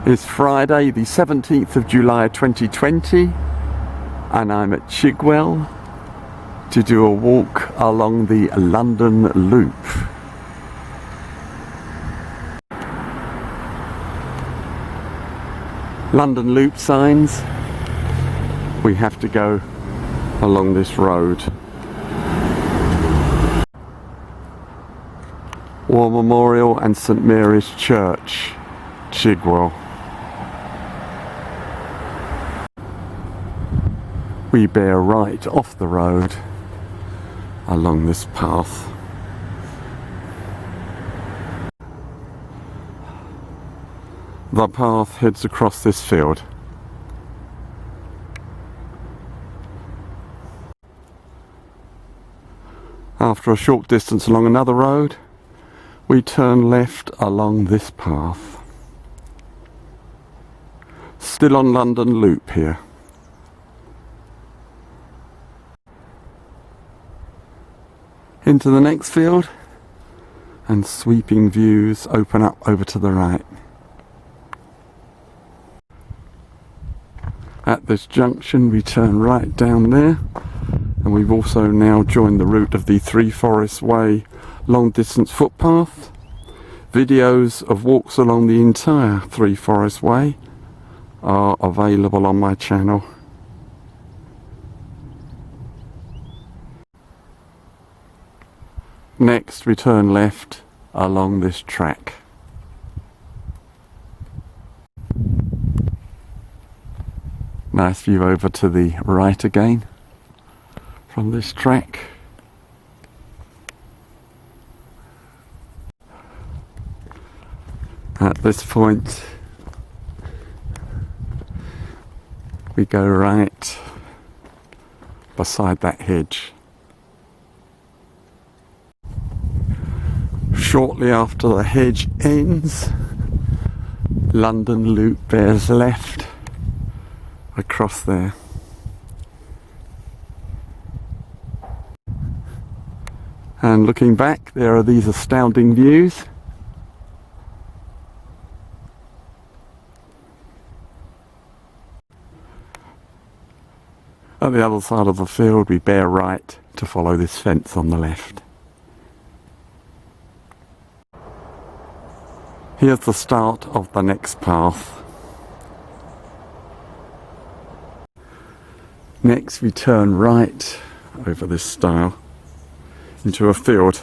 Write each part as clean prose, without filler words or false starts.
It's Friday the 17th of July 2020 and I'm at Chigwell to do a walk along the London Loop. London Loop signs, we have to go along this road. War Memorial and St Mary's Church, Chigwell. We bear right off the road along this path. The path heads across this field. After a short distance along another road, we turn left along this path. Still on London Loop here. Into the next field, and sweeping views open up over to the right. At this junction we turn right down there, and we've also now joined the route of the Three Forest Way long distance footpath. Videos of walks along the entire Three Forest Way are available on my channel. Next we turn left along this track. Nice view over to the right again from this track. At this point we go right beside that hedge. Shortly after the hedge ends, London Loop bears left across there. And looking back, there are these astounding views. At the other side of the field, we bear right to follow this fence on the left. Here's the start of the next path. Next we turn right over this stile into a field.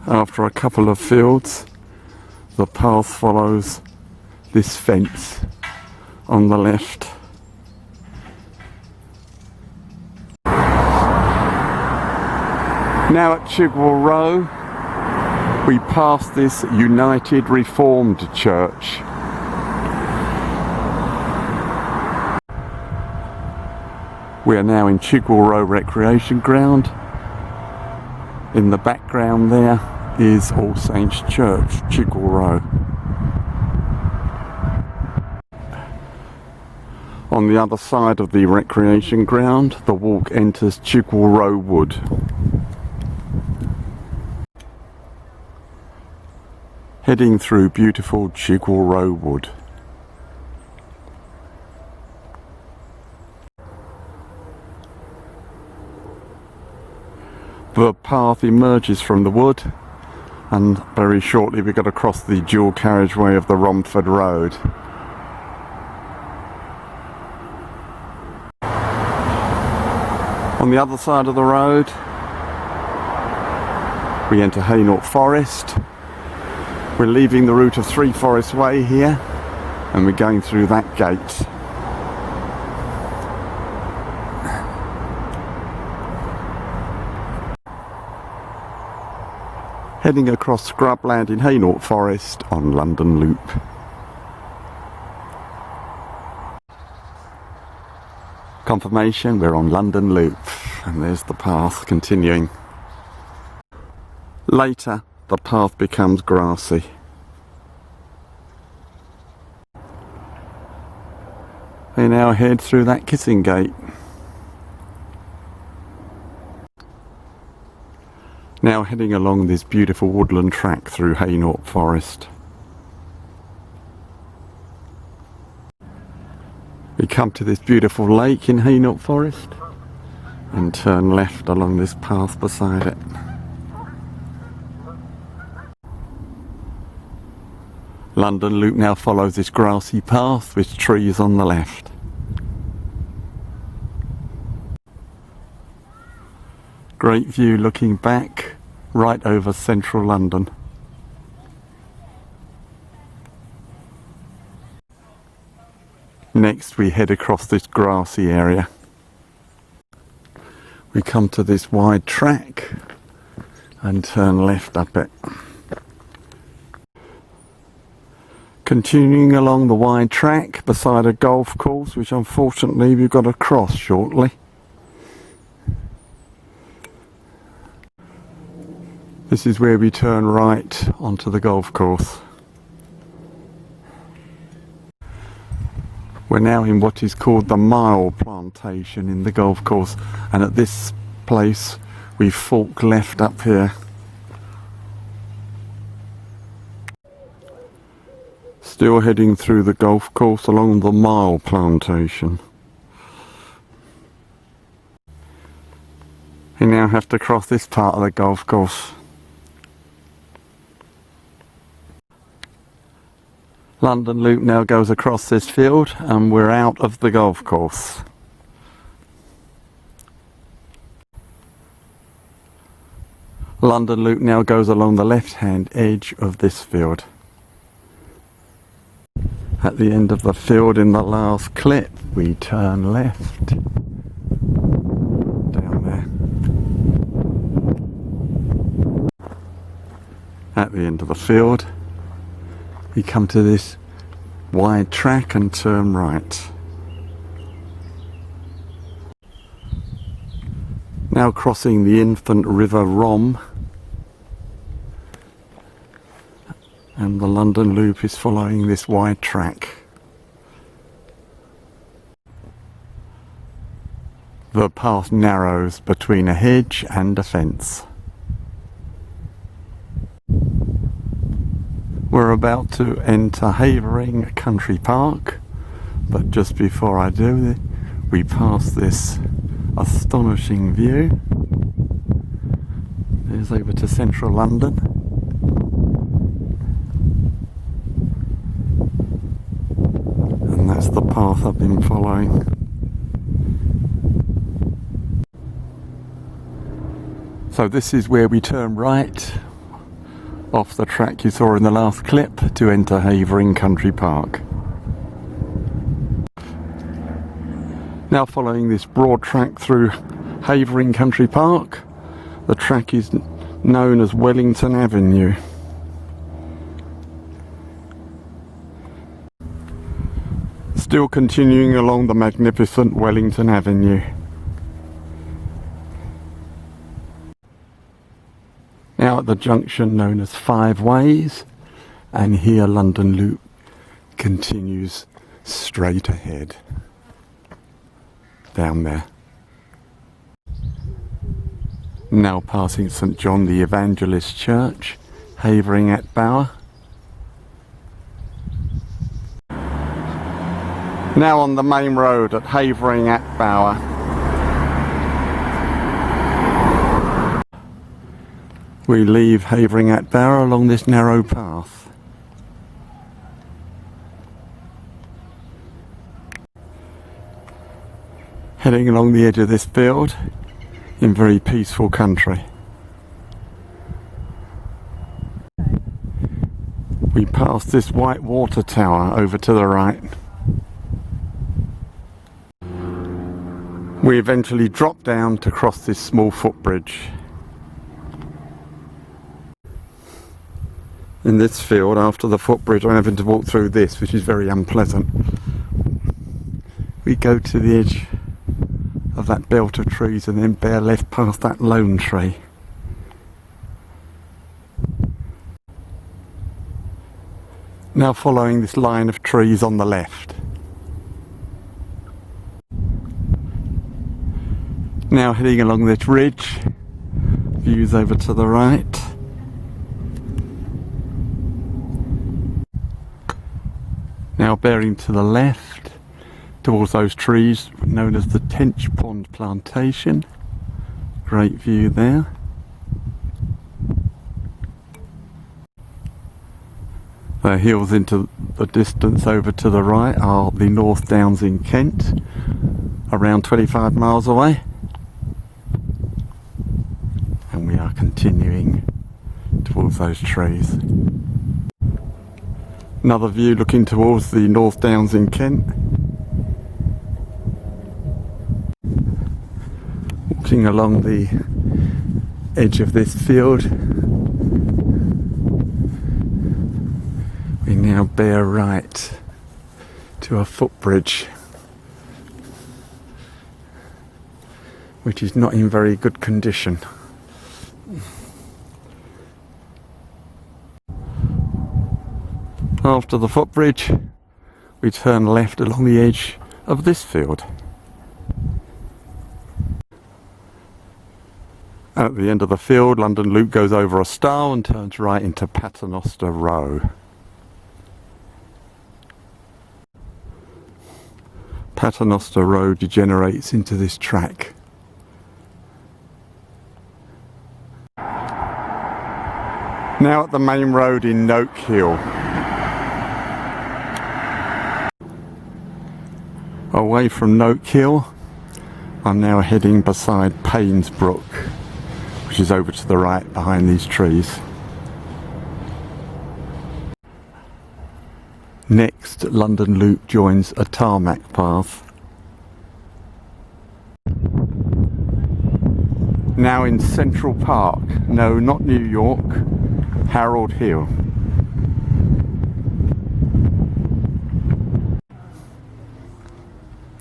After a couple of fields, the path follows this fence on the left. Now at Chigwell Row, we pass this United Reformed Church. We are now in Chigwell Row Recreation Ground. In the background there is All Saints Church, Chigwell Row. On the other side of the recreation ground, the walk enters Chigwell Wood. Heading through beautiful Chigwell Wood. The path emerges from the wood, and very shortly we got to cross the dual carriageway of the Romford Road. On the other side of the road we enter Hainault Forest. We're leaving the route of Three Forest Way here, and we're going through that gate. Heading across scrubland in Hainault Forest on London Loop. Confirmation, we're on London Loop, and there's the path continuing. Later, the path becomes grassy. We now head through that kissing gate. Now heading along this beautiful woodland track through Hainault Forest. We come to this beautiful lake in Hainault Forest and turn left along this path beside it. London Loop now follows this grassy path with trees on the left. Great view looking back right over central London. Next we head across this grassy area. We come to this wide track and turn left up it. Continuing along the wide track beside a golf course, which unfortunately we've got to cross shortly. This is where we turn right onto the golf course. We're now in what is called the Mile Plantation in the golf course, and at this place we fork left up here. Still heading through the golf course along the Mile Plantation. We now have to cross this part of the golf course. London Loop now goes across this field and we're out of the golf course. London Loop now goes along the left-hand edge of this field. At the end of the field in the last clip, we turn left. Down there. At the end of the field, we come to this wide track and turn right. Now crossing the infant River Rom, and the London Loop is following this wide track. The path narrows between a hedge and a fence. We're about to enter Havering Country Park, but just before I do, we pass this astonishing view. There's over to central London. And that's the path I've been following. So this is where we turn right off the track you saw in the last clip to enter Havering Country Park. Now following this broad track through Havering Country Park, the track is known as Wellington Avenue. Still continuing along the magnificent Wellington Avenue. Now at the junction known as Five Ways, and here London Loop continues straight ahead. Down there. Now passing St John the Evangelist Church, Havering-atte-Bower. Now on the main road at Havering-atte-Bower. We leave Havering-atte-Bower along this narrow path. Heading along the edge of this field in very peaceful country. We pass this white water tower over to the right. We eventually drop down to cross this small footbridge. In this field, after the footbridge, I'm having to walk through this, which is very unpleasant. We go to the edge of that belt of trees and then bear left past that lone tree. Now following this line of trees on the left. Now heading along this ridge views over to the right. Now bearing to the left towards those trees known as the Tench Pond Plantation. Great view there. The hills into the distance over to the right are the North Downs in Kent, around 25 miles away. And we are continuing towards those trees. Another view looking towards the North Downs in Kent. Walking along the edge of this field, we now bear right to a footbridge, which is not in very good condition. After the footbridge, we turn left along the edge of this field. At the end of the field, London Loop goes over a stile and turns right into Paternoster Row. Paternoster Row degenerates into this track. Now at the main road in Noak Hill. Away from Noak Hill, I'm now heading beside Paynes Brook, which is over to the right behind these trees. Next, London Loop joins a tarmac path. Now in Central Park, no, not New York, Harold Hill.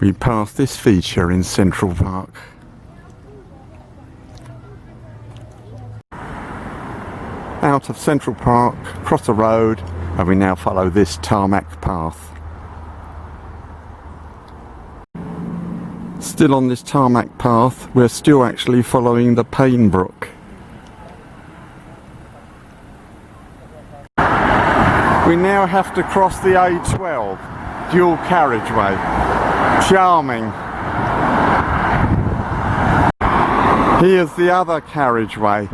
We pass this feature in Central Park. Out of Central Park, cross the road, and we now follow this tarmac path. Still on this tarmac path, we're still actually following the Payne Brook. We now have to cross the A12, dual carriageway. Charming. Here's the other carriageway.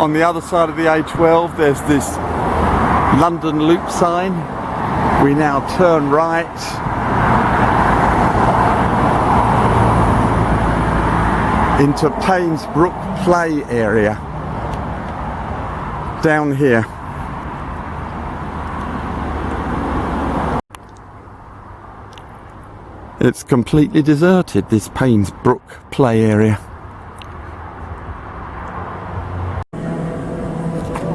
On the other side of the A12 there's this London Loop sign. We now turn right into Paynes Brook Play area down here. It's completely deserted, this Paynes Brook Play area.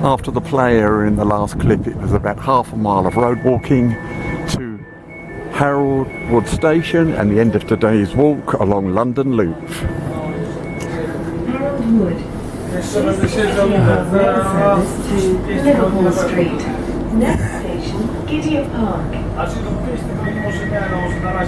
After the play area in the last clip, it was about half a mile of road walking to Harold Wood Station and the end of today's walk along London Loop. Harold Wood. This is the rail service to Liverpool Street. Next station, Gideon Park.